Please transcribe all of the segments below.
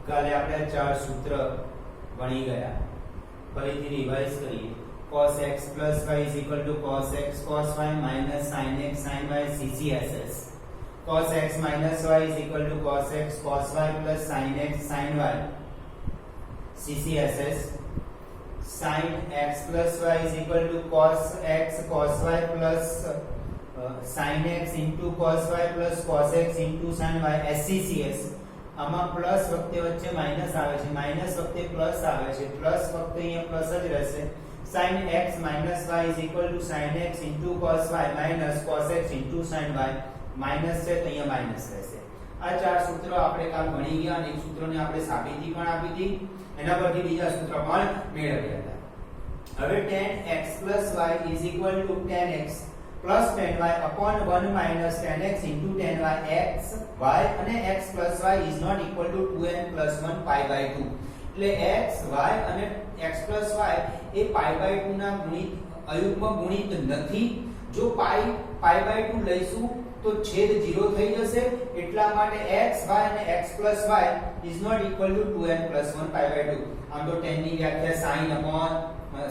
કાલે આપણે ચાર સૂત્ર ભણી ગયા. ફરીથી રિવાઇઝ કરીએ. cos x plus y is equal to cos x cos y minus sin x sin y CCSS. cos x minus y is equal to cos x cos y plus sin x sin y CCSS. sin x plus y is equal to cos x cos y plus sin x into cos y plus cos x into sin y SCCS. આમાં plus વખતે વચ્ચે minus આવે છે, minus વખતે plus આવે છે, plus વખતે અહીંયા પ્લસ જ રહેશે. sin x minus y is equal to sin x into cos y minus cos x into sin y. Minus છે તો અહીંયા માઈનસ રહેશે. આ ચાર સૂત્રો આપણે કાલ ભણી ગયા અને એક સૂત્રને આપણે સાબિતી પણ આપી હતી. એના પરથી બીજા સૂત્ર પણ મેળવ્યા હતા. હવે tan x y is equal to tan x plus tan y upon 1 minus tan x into tan y x y અને x plus y is not equal to 2n plus 1 pi by 2. એટલે x y અને x plus y A pi by 2 ના ગુણિત અયુગ્મ ગુણિત નથી. જો pi by 2 લઈશું તો છેદ 0 થઈ જશે. એટલા માટે x y અને x plus y is not equal to 2n plus 1 pi by 2. આમ તો tan ની વ્યાખ્યા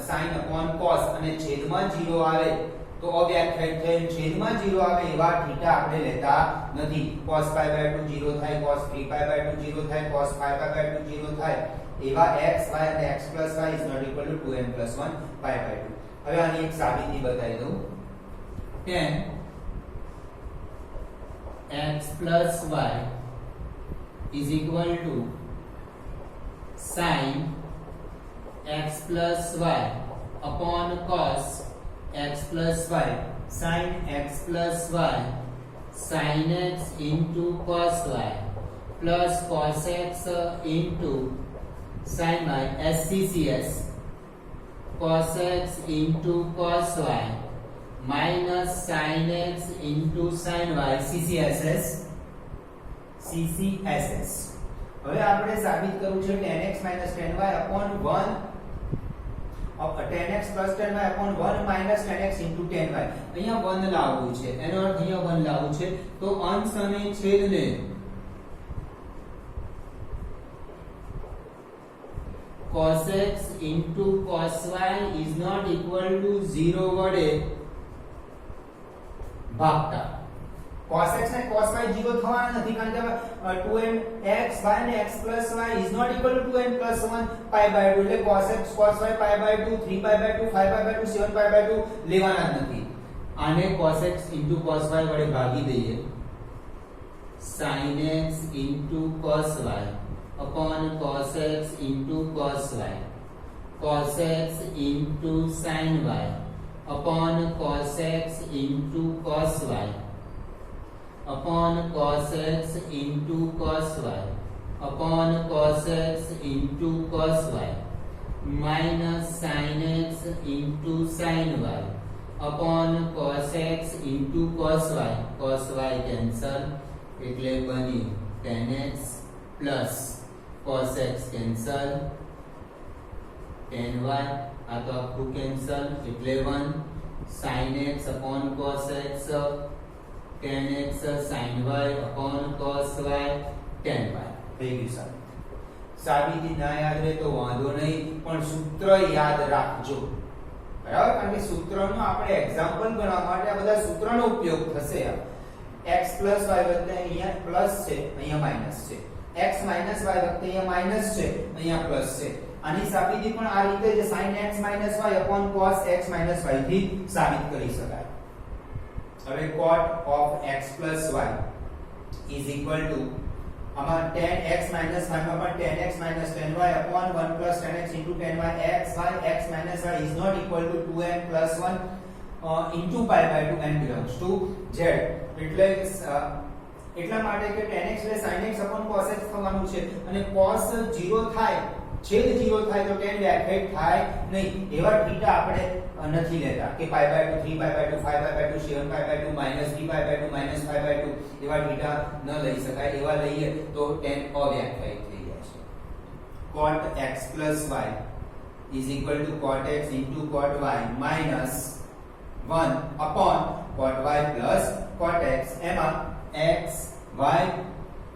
sin upon cos અને છેદમાં 0 આવે તો અવ્યાખ્યાયિત થયેલ. છેદમાં 0 આવે એવા થીટા આપણે લેતા નથી. cos pi by 2 0 થાય, cos 3 pi by 2 0 થાય, cos 5 pi by 2 0 થાય. એવા x y અને x plus y is not equal to 2n plus 1 pi by 2. હવે આની એક સાબિતી બતાવી દઉં. tan x plus y is equal to sin x plus y upon cos x plus y. sin x plus y sin x into cos y plus cos x into sin y SCCS. cos x into cos y minus sin x into sin y CCSS. હવે આપણે સાબિત કરવું છે tan x minus tan y upon 1 tan x plus tan y upon 1 minus tan x into tan y. અહીંયા 1 લાવવું છે, એનો અર્થ અહીંયા 1 લાવવું છે. તો અંશ અને છેદને cos x into cos y is not equal to 0 વડે ભાગતા. cos x ને cos y 0 થવાના નથી, કારણ કે 2n x y અને x plus y is not equal to 2n plus 1 pi by 2. એટલે cos x cos y pi by 2 3 pi by 2 5 pi by 2 7 pi by 2 લેવાના જ નથી. આને cos x into cos y વડે ભાગી દઈએ. sin x into cos y upon cos x into cos y. cos x into sin y upon cos x into cos y upon cos x into cos y upon cos x into cos y minus sin x into sin y upon cos x into cos y. cos y cancel એટલે બની tan x plus cos x cancel tan y આ તો આખું cancel એટલે 1 sin x upon cos x tan x sin y upon cos y tan y. થઈ ગયું સાહેબ. સાબિતી ના યાદ રહે તો વાંધો નહીં, પણ સૂત્ર યાદ રાખજો, બરાબર? કારણ કે સૂત્રનો આપણે એક્ઝામ્પલ ગણવા માટે આ બધા સૂત્રનો ઉપયોગ થશે. x plus y વખતે અહીંયા પ્લસ છે, અહીંયા માઈનસ છે. x minus y વખતે અહીંયા માઈનસ છે, અહીંયા પ્લસ છે. આની સાબિતી પણ આ રીતે જ sin x minus y upon cos x minus y થી સાબિત કરી શકાય. હવે cot of x plus y is equal to આમાં tan x minus y માં પણ tan x minus tan y upon 1 plus tan x into tan y x y x minus y is not equal to 2n plus 1 into pi by 2 n belongs to z. એટલે એટલા માટે કે tan x એટલે sin x upon cos x થવાનું છે અને cos 0 થાય, છેદ 0 થાય તો tan વ્યાખ્યાયિત થાય નહીં. એવા થીટા આપણે નથી લેતા કે pi by 2 3 pi by 2 5 pi by 2 7 pi by 2 minus 3 pi by 2 minus 5 by 2 એવા થીટા ન લઈ શકાય. એવા લઈએ તો tan અવ્યાખ્યાયિત થઈ જાય છે. cot x plus y is equal to cot x into cot y minus 1 upon cot y plus cot x. એમાં x y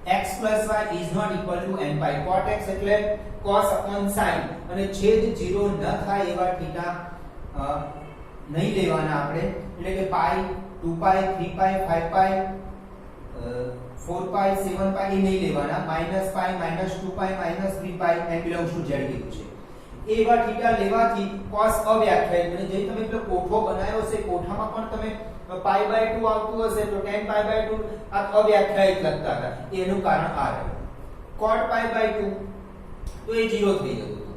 x plus y is not equal to n pi. cot x એટલે cos upon sin અને છેદ 0 ન થાય એવા theta નહીં લેવાના આપણે, એટલે કે પાઈ 2 પાઈ 3 પાઈ 5 પાઈ 4 પાઈ 7 પાઈ નહીં લેવાના, minus pi minus 2 pi minus 3 pi n belongs to z કીધું છે. એવા થીટા લેવાથી cos અવ્યાખ્યાયિત બને. જે તમે પેલો કોઠો બનાવ્યો છે કોઠામાં પણ તમે પાઈ બાય 2 આવતું હશે તો tan પાઈ બાય 2 આ અવ્યાખ્યાયિત લખતા હતા, એનું કારણ આ રહ્યું. cot પાઈ બાય 2 તો એ 0 થઈ જતું હતું,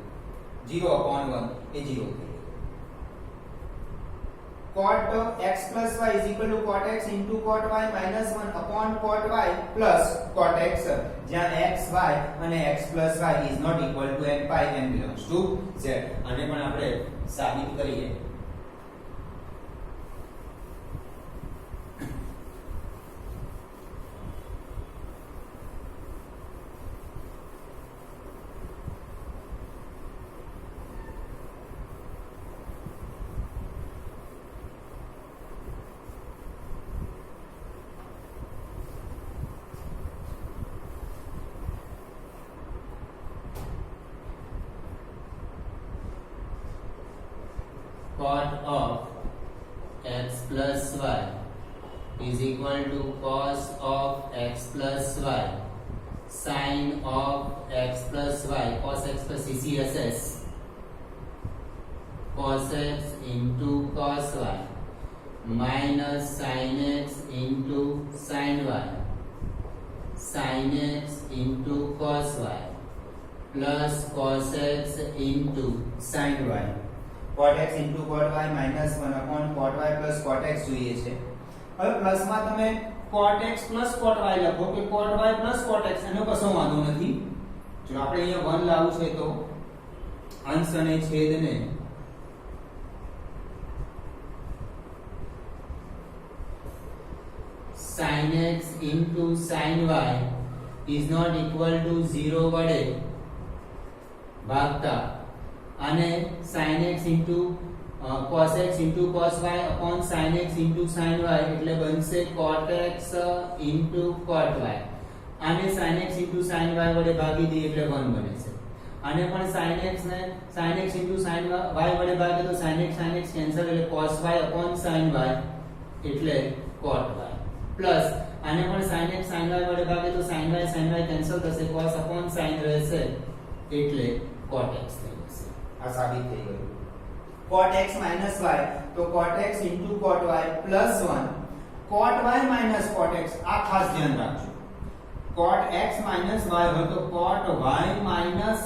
0/1 એ 0 થઈ ગયું. cot x plus y is equal to cot x into cot y minus 1 upon cot y plus cot x, જ્યાં x y અને x plus y is not equal to n pi, n belongs to z. આને પણ આપણે સાબિત કરીએ. cot of x plus y is equal to cos of x plus y sin of x plus y, cos x plus CCSS, cos x into cos y minus sin x into sin y, sin x into cos y plus cos x into sin y. cot x into cot y minus 1 upon cot y plus cot x જોઈએ છે. હવે plus માં તમે cot x plus cot y લખો કે cot y plus cot x, એનો કશો વાંધો નથી. જો આપણે અહીંયા 1 લાવવું છે તો અંશ અને છેદને sin x into sin y is not equal to 0 વડે ભાગતા અને sin x into cos x into cos y upon sin x into sin y એટલે બનશે cot x into cot y. આને sin x into sin y વડે ભાગી દઈએ એટલે 1 બને છે. આને પણ sin x ને sin x into sin y વડે ભાગે તો sin x કેન્સલ એટલે cos y upon sin y એટલે cot y પ્લસ આને પણ sin x sin y વડે ભાગે તો sin y કેન્સલ થશે, cos upon sin રહેશે એટલે cot x થઈ જશે. આ સાબિત થઈ ગયું. cot x minus y તો cot x into cot y plus 1 cot y minus cot x, આ ખાસ ધ્યાન રાખજો. cot x minus y હોય તો cot y minus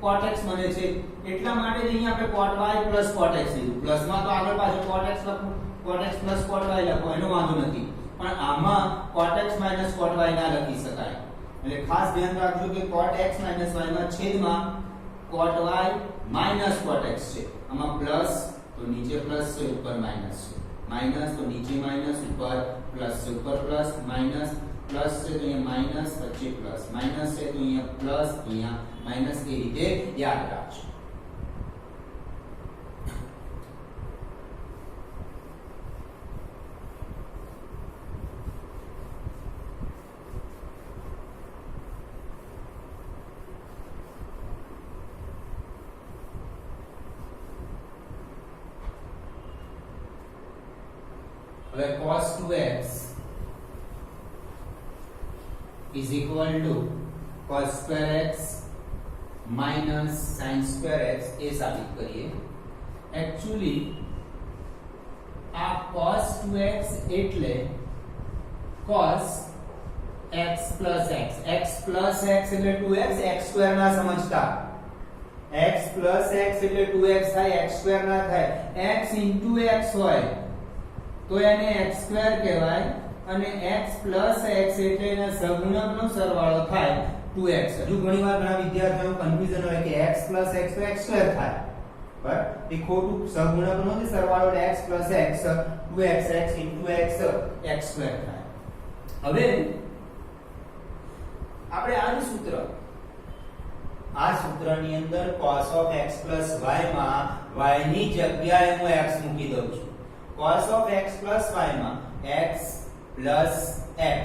cot x બને છે, એટલા માટે જ અહીંયા આપણે cot y plus cot x લીધું. પ્લસ માં તો આગળ પાછળ cot x લખો, cot x plus cot y લખો, એનો વાંધો નથી, પણ આમાં cot x minus cot y ના લખી શકાય. એટલે ખાસ ધ્યાન રાખજો કે cot x minus y માં છેદમાં cot y minus cot x છે. આમાં પ્લસ તો નીચે પ્લસ છે, ઉપર માઈનસ છે, માઈનસ તો નીચે માઈનસ, ઉપર પ્લસ છે, ઉપર પ્લસ, માઈનસ પ્લસ છે તો અહીંયા માઈનસ, પછી પ્લસ, માઈનસ છે તો અહીંયા પ્લસ, અહીંયા માઈનસ, એ રીતે યાદ રાખજો. હવે cos 2x is equal to cos square x minus sin square x એ સાબિત કરીએ. Actually આ cos 2x એટલે cos x plus x, x plus x એટલે 2x, x square ના સમજતા. x plus x એટલે 2x થાય, x square ના થાય. x into x હોય તો એને x² કહેવાય અને x plus x એટલે એના સહગુણકનો સરવાળો થાય 2x. હજુ ઘણીવાર ઘણા વિદ્યાર્થીઓને કન્ફ્યુઝન હોય કે x plus x તો x² થાય, બરાબર? એ ખોટું. સહગુણકનો જે સરવાળો એટલે x plus x 2x, x into x x² થાય. હવે આપણે આ સૂત્રની અંદર cos of x plus y માં y ની જગ્યાએ હું x મૂકી દઉં છું. cos of x plus y માં x plus x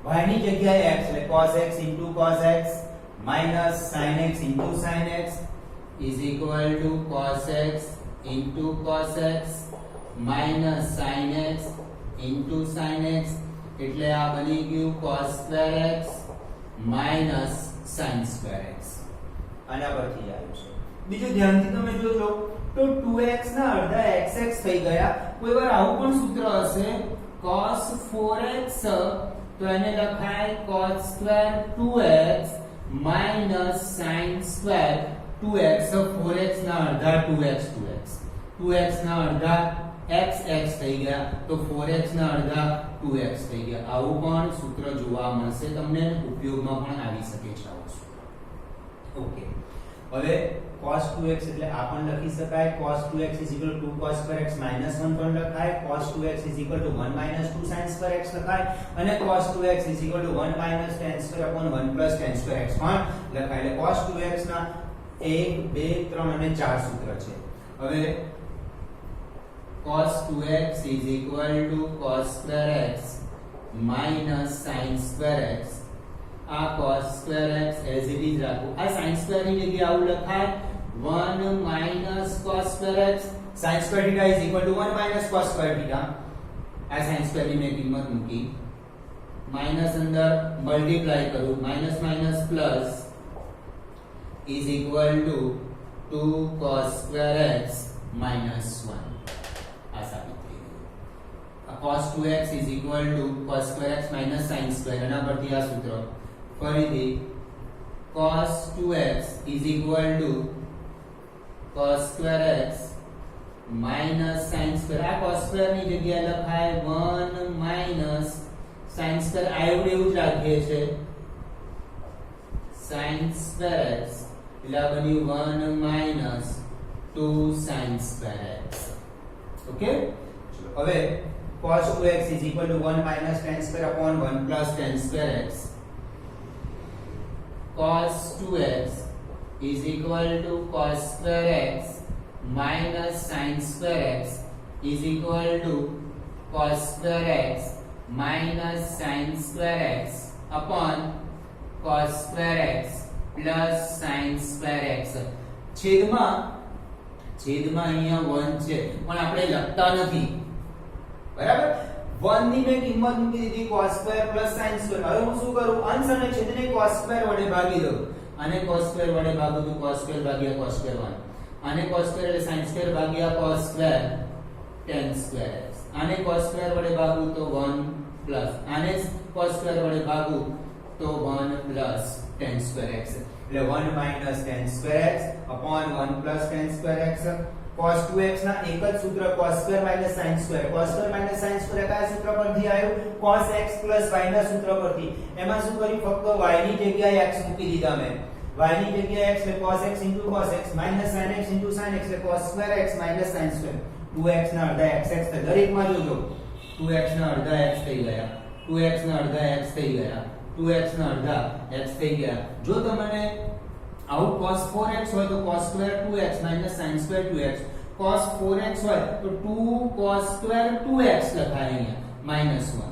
y ની જગ્યાએ x એટલે cos x cos x minus sin x sin x is equal to cos x minus sin x sin x એટલે આ બની ગયું cos square x minus sin square x. આના પરથી આવ્યું છે. બીજું ધ્યાનથી તમે જોજો તો 2x ના અડધા xx થઈ ગયા. કોઈ વાર આવું પણ સૂત્ર હશે cos 4x તો એને લખાય cos square 2x minus sin square 2x. 4x ના અડધા 2x 2x ના અડધા xx થઈ ગયા તો 4x ના અડધા 2x થઈ ગયા. આવું પણ સૂત્ર જોવા મળશે તમને, ઉપયોગમાં પણ આવી શકે છે આવું સૂત્ર. ઓકે, હવે cos 2x એટલે આ પણ લખી શકાય. cos 2x 2 cos square x minus 1 પણ લખાય. cos 2x 1 minus 2 sin square x લખાય અને cos 2x 1 minus tan square upon 1 plus tan square x પણ લખાય. એટલે cos 2x ના 1 2 3 અને 4 સૂત્ર છે. હવે cos 2x is equal to cos square x minus sin square x. આ cos square x as it is રાખો. આ sin square ની જગ્યાએ આવું લખાય 1 minus cos square x. sin square theta is equal to 1 minus cos square theta. આ sin square ની મેં કિંમત મૂકી, માઈનસ અંદર મલ્ટીપ્લાય કરું, minus minus plus is equal to 2 cos square x minus 1. આ સાબિત થઈ ગયું. આ cos 2x is equal to cos square x minus sin square. એના પરથી આ સૂત્ર ફરીથી cos 2x is equal to cos square x minus sin square. આ cos square ની જગ્યાએ લખાય 1 minus sin square. આ એવું જ રાખીએ છે sin square x એટલે આ બન્યું 1 minus 2 sin square x. Okay, હવે cos 2x is equal to 1 minus tan square upon 1 plus tan square x. Cos 2x is equal to cos square x minus sin square x is equal to cos square x minus sin square x upon cos square x plus sin square x. છેદમાં અહીંયા 1 છે પણ આપણે લખતા નથી, બરાબર. 1 ની મેં કિંમત મૂકી દીધી cos square plus sin square. હવે હું શું કરું, અંશ અને છેદને cos square વડે ભાગી દઉં. આને cos square વડે ભાગું તો cos square ભાગ્યા cos square 1. આને cos square એટલે sin square ભાગ્યા cos square tan square x. આને cos square વડે ભાગું તો 1 પ્લસ આને cos square વડે ભાગું તો 1 પ્લસ tan square x. એટલે 1 minus tan square x upon 1 plus tan square x. cos 2x ના એક જ સૂત્ર cos square minus sin square. cos square minus sin square કયા સૂત્ર પરથી આવ્યું? cos x plus y ના સૂત્ર પરથી. એમાં શું કર્યું, ફક્ત y ની જગ્યાએ x મૂકી દીધા મેં. y ની જગ્યાએ x એટલે cos x cos x minus sin x sin x એટલે cos square x minus sin square. 2x ના અડધા xx તો દરેકમાં જોજો 2x ના અડધા x થઈ ગયા, 2x ના અડધા x થઈ ગયા, 2x ના અડધા x થઈ ગયા. જો તમને આઉટ cos 4x હોય તો cos square 2x minus sin square 2x. cos 4x હોય તો 2 cos square 2x લખાય અહીંયા minus 1.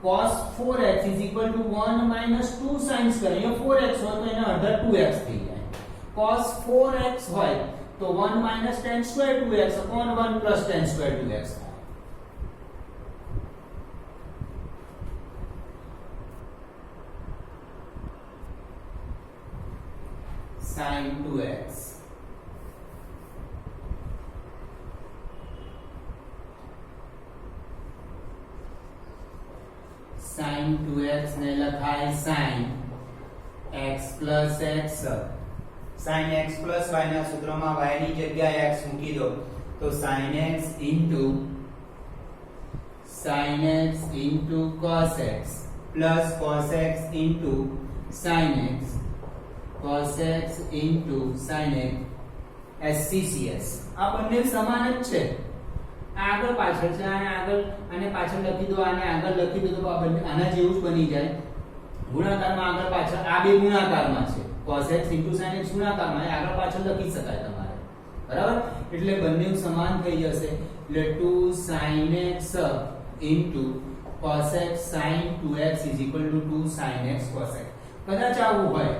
cos 4x is equal to 1 minus 2 sin square. અહીંયા 4x હોય તો એના અડધા 2x થઈ જાય. cos 4x હોય તો 1 minus tan square 2x upon 1 plus tan square 2x. sin 2x sin 2x ને લખાય sin x plus x. sin x plus y ના સૂત્રમાં y ની જગ્યાએ x મૂકી દો તો sin x into cos x plus cos x into sin x cos x into sin x SCCS. આ બંને સમાન જ છે, આગળ પાછળ છે. આને પાછળ લખી દો, આને આગળ લખી દો તો આ બંને આના જેવું જ બની જાય. ગુણાકારમાં આગળ પાછળ આ બે ગુણાકારમાં છે, cos x into sin x ગુણાકારમાં આગળ પાછળ લખી શકાય તમારે, બરાબર. એટલે બંને સમાન થઈ જશે. એટલે 2 sin x into cos x sin 2x is equal to 2 sin x cos x. કદાચ આવું હોય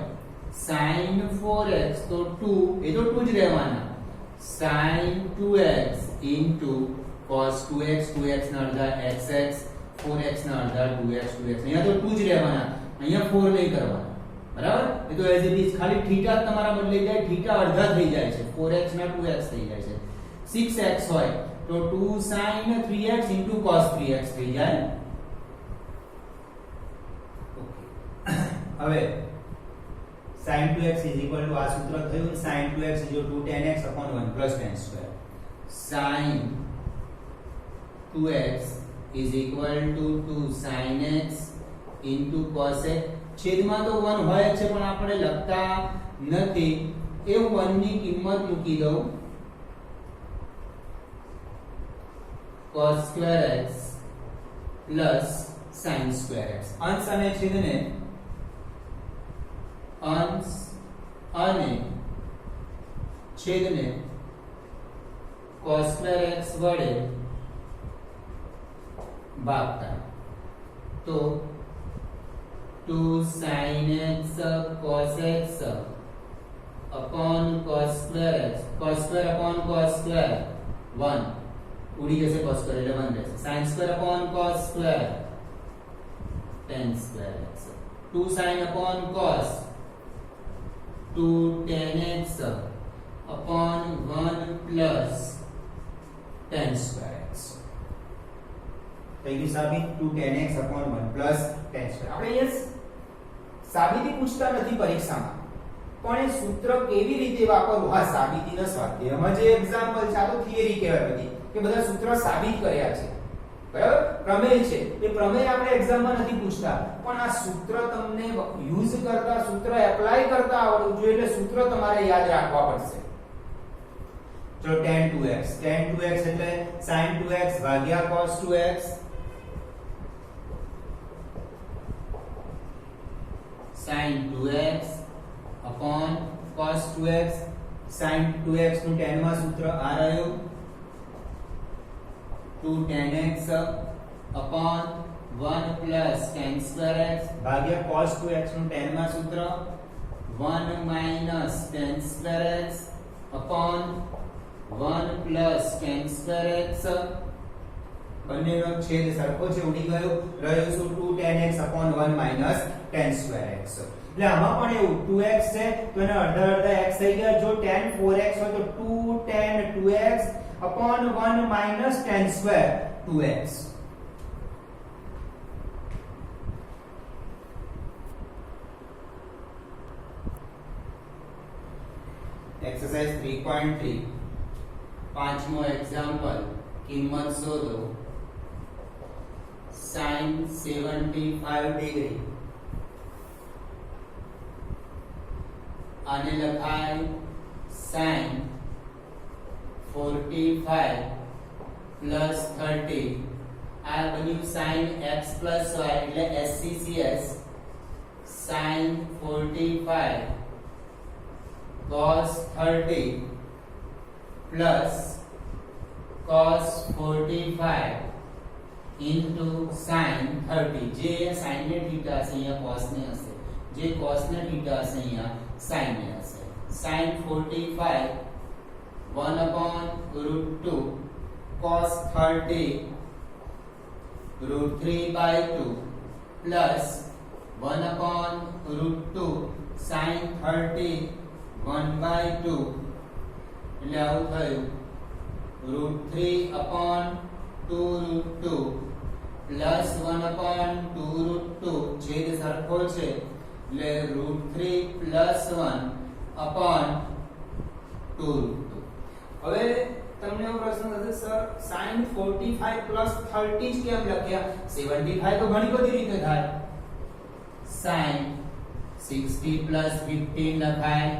sin 4x તો 2 એ તો 2 જ રહેવાના, sin 2x into cos 2x 2x ના અડધા xx 4x ના અડધા 2x 2x. અહીંયા તો 2 જ રહેવાના, અહીંયા 4 નહીં કરવાના, બરાબર? એ તો એઝ ઇટ ઇઝ ખાલી થીટા તમારા બદલાઈ જાય, થીટા અડધા થઈ જાય છે, 4x ના 2x થઈ જાય છે. 6x હોય તો 2 sin 3x into cos 3x થઈ જાય. હવે sin 2x is equal to આ સૂત્ર થયું, sin 2x is equal to 10x upon 1 plus 10 square. sin 2x is equal to 2 sin x into cos x. છેદમાં તો 1 હોય છે પણ આપણે લખતા નથી, એ 1 ની કિંમત મૂકી દઉં, cos square x plus sin square x. અંશ અને છેદને અંશ અને છેદને cos square x વડે ભાગતા તો 2 sin x cos x upon cos square x, cos square upon cos square 1 ઉડી જશે, cos square એટલે 1 રહેશે, sin square upon cos square tan square x, 2 sin upon cos 2 tan x upon 1 plus tan square x. થઈ ગયું સાબિત, 2 tan x upon 1 plus tan square. આપણે અહીંયા સાબિતી પૂછતા નથી પરીક્ષામાં, પણ એ સૂત્ર કેવી રીતે વાપરવું, હા સાબિતીના સ્વાધ્યાયમાં જે એક્ઝામ્પલ છે, આ તો થિયરી કહેવાય બધી, કે બધા સૂત્ર સાબિત કર્યા છે, બરાબર? પ્રમેય છે, એ પ્રમેય આપણે એક્ઝામમાં નથી પૂછતા, પણ આ સૂત્ર તમને યુઝ કરતા, સૂત્ર એપ્લાય કરતા આવડવું જોઈએ, એટલે સૂત્ર તમારે યાદ રાખવા પડશે. જો tan 2x એટલે sin 2x ભાગ્યા cos 2x, sin 2x upon cos 2x, sin 2x નું tan માં સૂત્ર આ રહ્યું, 2 tan x upon 1 plus tan square x ભાગ્યા cos 2x નું tan માં સૂત્ર 1 minus tan square x upon 1 plus tan square x. બંનેનો છેદ સરખો છે, ઉડી ગયો, રહ્યું શું 2 tan x upon 1 minus tan square x. એટલે આમાં પણ એવું 2x છે તો એને અડધા અડધા x થઈ ગયા, જો tan 4x હોય તો 2 tan 2x upon 1 minus tan square 2x. Exercise 3.3 પાંચમો એક્ઝામ્પલ, કિંમત શોધો sin 75 ડિગ્રી. આને લખાય sin 45 plus 30. આ બન્યું sin x plus y એટલે SCCS, sin 45 cos 30 plus cos 45 into sin 30. જે sin ને θ હશે અહીંયા cos ને હશે, જે cos ને θ હશે અહીંયા sin ને હશે. sin 45 1 upon root 2 cos 30 root 3 by 2 plus 1 upon root 2 sin 30 1 by 2 એટલે આવું થયું root 3 upon 2 root 2 plus 1 upon 2 root 2 છેદ સરખો છે એટલે root 3 plus 1 upon 2 root 2. હવે તમને એવો પ્રશ્ન થશે સર sin 45 plus 30 જ કેમ લખ્યા, 75 તો ઘણી બધી રીતે થાય, sin 60 plus 15 લખાય,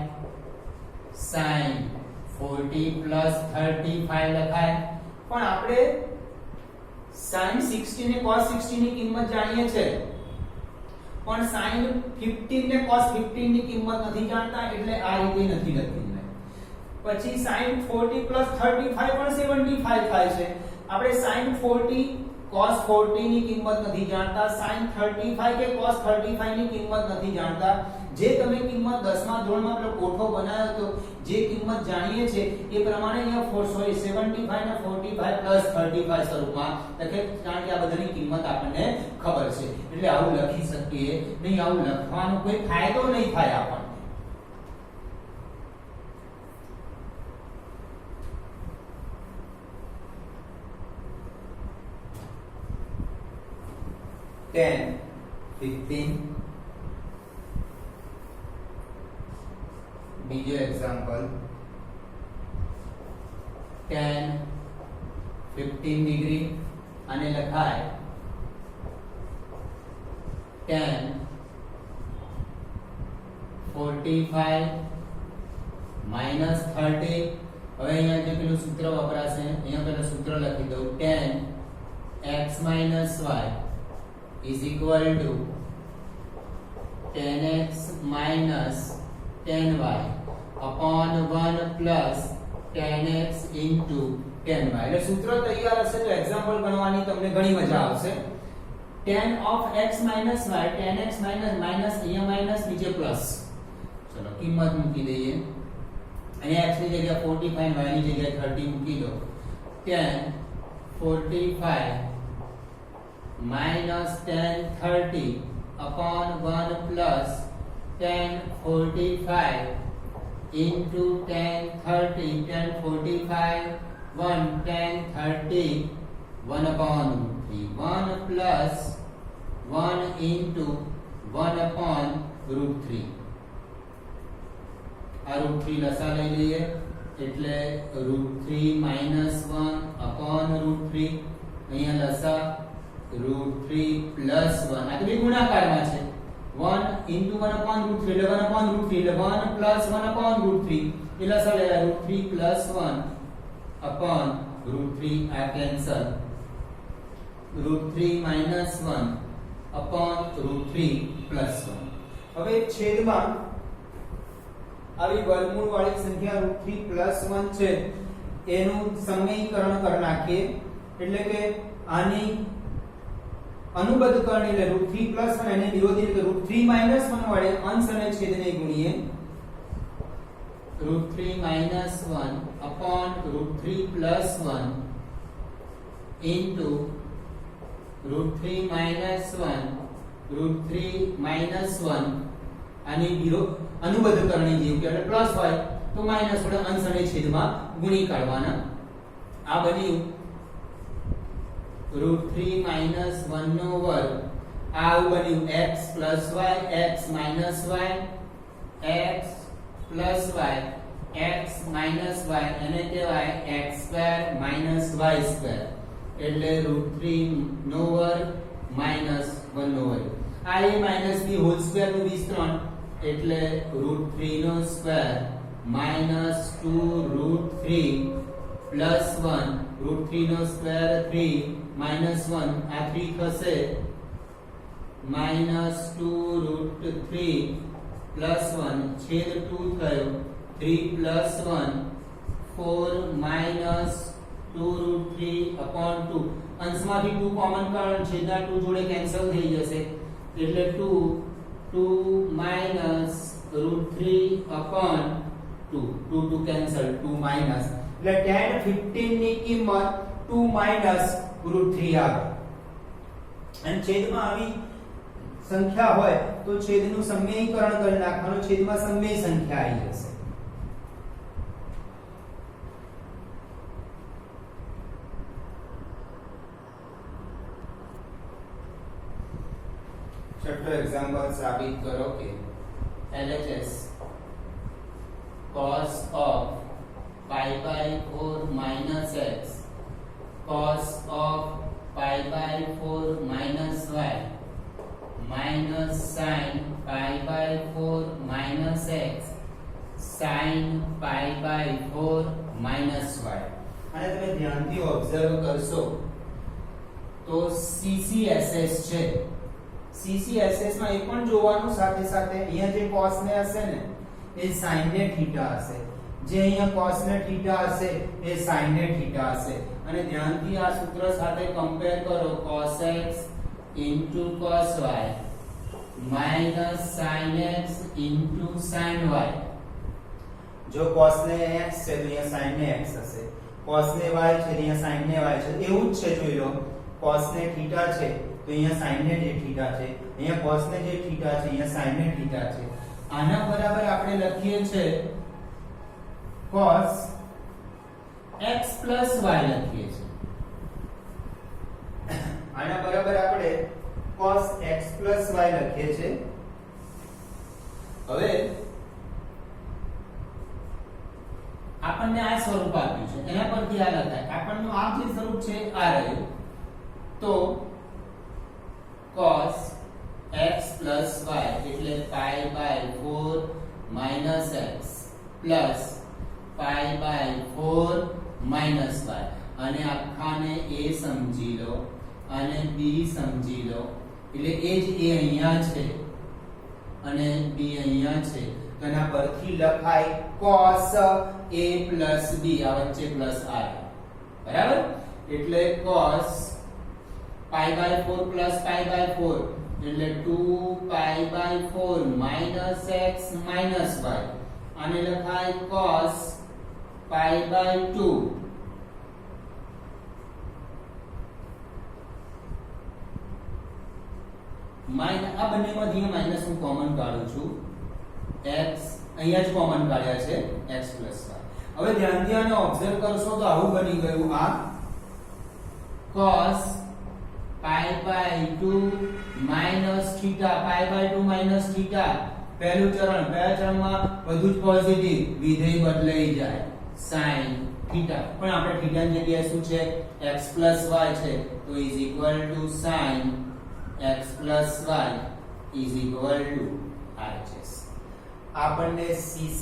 sin 40 plus 35 લખાય, પણ આપણે sin 60 ને cos 60 ની કિંમત જાણીએ છે, પણ sin 15 ને cos 15 ની કિંમત નથી જાણતા, એટલે આ રીતે નથી લખી. પછી sin 40 plus 35 પણ 75 થાય છે, આપણે sin 40 cos 40 ની કિંમત નથી જાણતા, sin 35 કે cos 35 ની કિંમત નથી જાણતા. જે તમે કિંમત 10મા ધોરણમાં પેલો કોઠો બનાવ્યો તો જે કિંમત જાણીએ છે એ પ્રમાણે અહીંયા 75 ને 45 પ્લસ 35 સ્વરૂપમાં લખે, કારણ કે આ બધાની કિંમત આપણને ખબર છે એટલે આવું લખી શકીએ નહીં. આવું લખવાનો કોઈ ફાયદો નહીં થાય આપણને. Ten, 15. બીજો એક્ઝામ્પલ, tan 15 ડિગ્રી અને લખાય tan 45 minus 30. હવે અહીંયા જે પેલું સૂત્ર વપરાશે, અહીંયા પેલું સૂત્ર લખી દઉં, tan x minus y is equal to tan x minus tan y upon 1 plus tan x into tan y. એટલે સૂત્ર તૈયાર હશે તો એક્ઝામ્પલ ગણવાની તમને ઘણી મજા આવશે. tan of x minus y, tan x minus અહીંયા માઈનસ નીચે પ્લસ. ચલો કિંમત મૂકી દઈએ. અહીંયા x ની જગ્યાએ 45 y ની જગ્યાએ 30 મૂકી દો. tan 45 minus tan 30 upon 1 plus tan 45 into tan 30. tan 45 1 tan 30 1 upon 3. 1 plus 1 into 1 upon root 3. આ root 3 લસા લઈ લઈએ એટલે root 3 minus 1 upon root 3. અહીંયા લસા root 3 plus 1. આ તો બે ગુણાકારમાં છે. 1 into 1 upon root 3 એટલે 1 upon root 3 એટલે 1 plus 1 upon root 3 એટલે લસા લેવા root 3 plus 1 upon root 3. આ cancel. root 3 minus 1 upon root 3 plus 1. હવે છેદમાં આવી વર્ગમૂળ વાળી સંખ્યા root 3 plus 1 છે એનું સમીકરણ કરી નાખીએ એટલે કે આની अनुबद्ध करने ले रूट 3 प्लस 1 અને વિરોધી એટલે રૂટ 3 માઈનસ 1 વડે અંશ અને છેદને ગુણીએ. Root 3 minus 1 upon root 3 plus 1 into root 3 minus 1 root 3 minus 1 આની अनुबद्ध કરણી જેવું કે એટલે પ્લસ હોય તો માઈનસ વડે અંશ અને છેદમાં ગુણી કાઢવાના. આ બન્યું रूट 3 minus 1 નો વર્ગ. આ આવું બન્યું x plus y, x minus y, x plus y, x minus y અને કહેવાય x square minus y square એટલે रूट 3 નો વર્ગ minus 1 નો વર્ગ. આ a minus b whole square નું વિસ્તરણ એટલે रूट 3 નો square minus 2 root 3 plus 1 root 3 નો સ્ક્વેર 3 minus 1 આ 3 થશે minus 2 root 3 plus 1 છેદ 2 થયો 3 plus 1 4 minus 2 root 3 upon 2 અંશમાંથી 2 common કાઢો છેદના 2 જોડે કેન્સલ થઈ જશે એટલે 2 minus root 3 upon 2 2 cancel 2 minus એટલે tan 15 ની કિંમત 2 minus रूट 3 આવે. અને છેદમાં આવી સંખ્યા હોય તો છેદનું સમીકરણ કરી નાખવાનું, છેદમાં સમય સંખ્યા આવી જશે. છઠ્ઠો એક્ઝામ્પલ સાબિત કરો કે LHS cos of pi by 4 minus x cos of pi by 4 minus y minus sin pi by 4 minus x sin pi by 4 minus y. અને તમે ધ્યાનથી ઓબ્ઝર્વ કરશો તો CCSS છે. CCSS માં એ પણ જોવાનું સાથે સાથે અહીંયા જે cos ને હશે ને એ sin ને θ હશે, જે અહીંયા cos ને θ હશે એ sin ને θ હશે અને ધ્યાનથી આ સૂત્ર સાથે કમ્પેર કરો cos x cos y minus sin x sin y. જો cos ને x છે તો અહીંયા sin ને x હશે, cos ને y છે તો અહીંયા sin ને y છે. એવું જ છે, જોઈ લો, cos ને θ છે તો અહીંયા sin ને જે θ છે, અહીંયા cos ને જે θ છે અહીંયા sin ને θ છે. આના બરાબર આપણે લખીએ છે cos x plus y લખીએ છે. આના બરાબર આપણે cos x plus y લખીએ છે. હવે આપણને આ સ્વરૂપ આપ્યું છે, એના પરથી આ લખાય. આપણનું આ જે સ્વરૂપ છે આ રહ્યું. તો cos x plus y એટલે pi by 4 minus x plus pi by 4 minus y. અને આખાને a સમજી લો અને b સમજી લો, એટલે એ જ a અહીંયા છે અને b અહીંયા છે. તો એના પરથી લખાય cos a plus b, આ વચ્ચે પ્લસ r, બરાબર. એટલે cos pi by 4 plus pi by 4 એટલે 2 pi by 4 minus x minus y. આને લખાય cos pi by 2 માઇનસ, આ બંનેમાંથી માઇનસ હું કોમન કાઢું છું, x અહીંયા જ કોમન કાઢ્યા છે, x plus y. હવે ધ્યાનથી આને ઓબ્ઝર્વ કરશો તો આવું બની ગયું આ cos pi by 2 minus theta, pi by 2 minus theta. પહેલું ચરણ, પહેલા ચરણમાં બધું જ પોઝિટિવ, વિધેય બદલાઈ જાય sin theta. પણ આપણે theta ની જગ્યાએ શું છે, x plus y છે, તો is equal to sin x plus y is equal to RHS. આપણને CC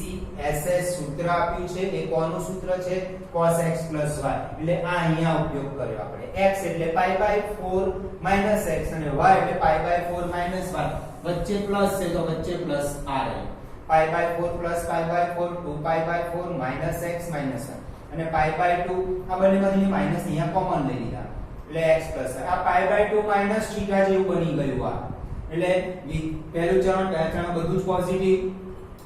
SS સૂત્ર આપ્યું છે. એ કોનું સૂત્ર છે, cos x plus y. એટલે આ અહીંયા ઉપયોગ કર્યો આપણે. x એટલે pi by 4 minus x અને y એટલે pi by 4 minus y. વચ્ચે પ્લસ છે તો વચ્ચે પ્લસ r આવ્યું. pi by 4 plus pi by 4 2 pi by 4 minus x minus y. અને pi by 2 આ બંનેમાંથી માઈનસ અહીંયા કોમન લઈ લીધા એટલે x plus y. આ pi by 2 minus theta જેવું બની ગયું આ. એટલે પહેલું ચરણ, પહેલા ચરણ બધું જ પોઝિટિવ,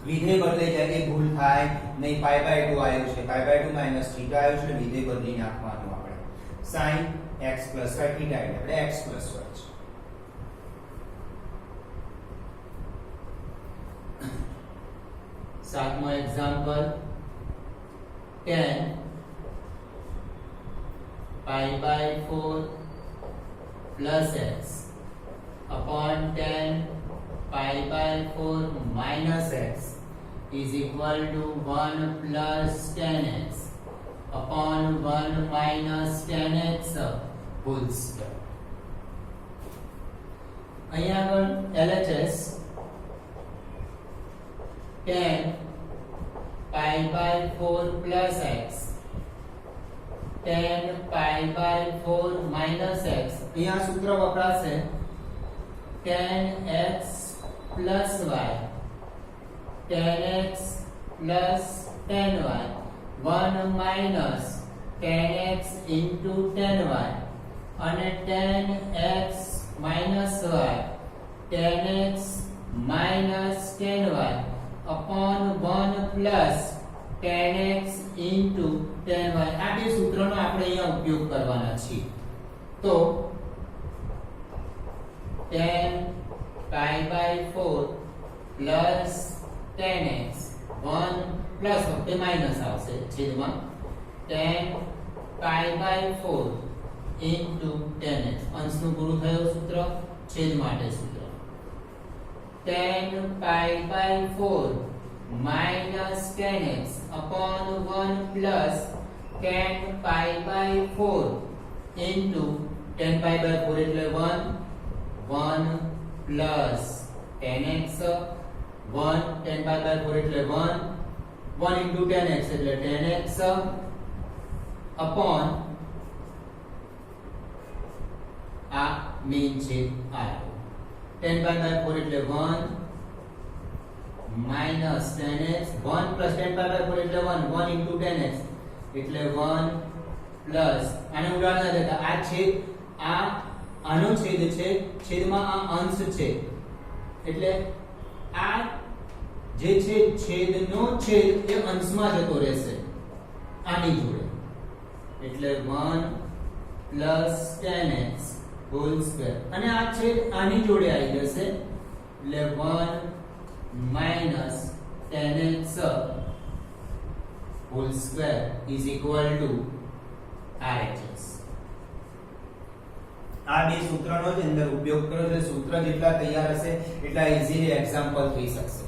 વિધેય બદલાઈ જાય, એ ભૂલ થાય નહીં. pi by 2 આવ્યું છે, pi by 2 minus theta આવ્યું છે, વિધેય બદલી નાખવાનું આપણે. sin x plus y theta એટલે આપણે x plus y છે. સાતમો example, tan pi by 4 plus x upon tan pi by 4 minus x is equal to 1 plus tan x upon 1 minus tan x whole square. અહીંયા આગળ LHS tan pi by 4 plus x tan pi by 4 minus x. અહીંયા સૂત્ર વપરાશે tan x plus y tan x plus tan y 1 minus tan x into tan y અને tan x minus y tan x minus tan y upon 1 plus tan x into tan y. આ બે સૂત્રનો આપણે અહીંયા ઉપયોગ કરવાના છીએ. તો tan pi by 4 plus tan x 1 plus વખતે માઈનસ આવશે છેદમાં tan pi by 4 into tan x. અંશનું પૂરું થયું સૂત્ર, છેદ માટે સૂત્ર tan pi by 4 minus tan x upon 1 plus tan pi by 4 into tan pi by 4 એટલે 1 plus tan x 1 tan pi by 4 એટલે 1 into tan x એટલે tan x upon આ મેઇન છે આ 10 pi by 4 એટલે 1 minus tan x 1 plus 10 pi by 4 એટલે 1 into tan x એટલે 1 plus આને ઉડાડવા ના દેતા આ છેદ આનો છેદ છે છેદમાં આ અંશ છે એટલે આ જે છે છેદનો છેદ એ અંશમાં જતો રહેશે આની જોડે એટલે 1 પ્લસ 10x હોલ સ્ક્વેર અને આ છેદ આની જોડે આવી જશે એટલે 1 minus 10x whole square is equal to RHS. આ બે સૂત્રનો જ અંદર ઉપયોગ કર્યો છે. સૂત્ર જેટલા તૈયાર હશે એટલા ઈઝીલી એક્ઝામ્પલ થઈ શકશે.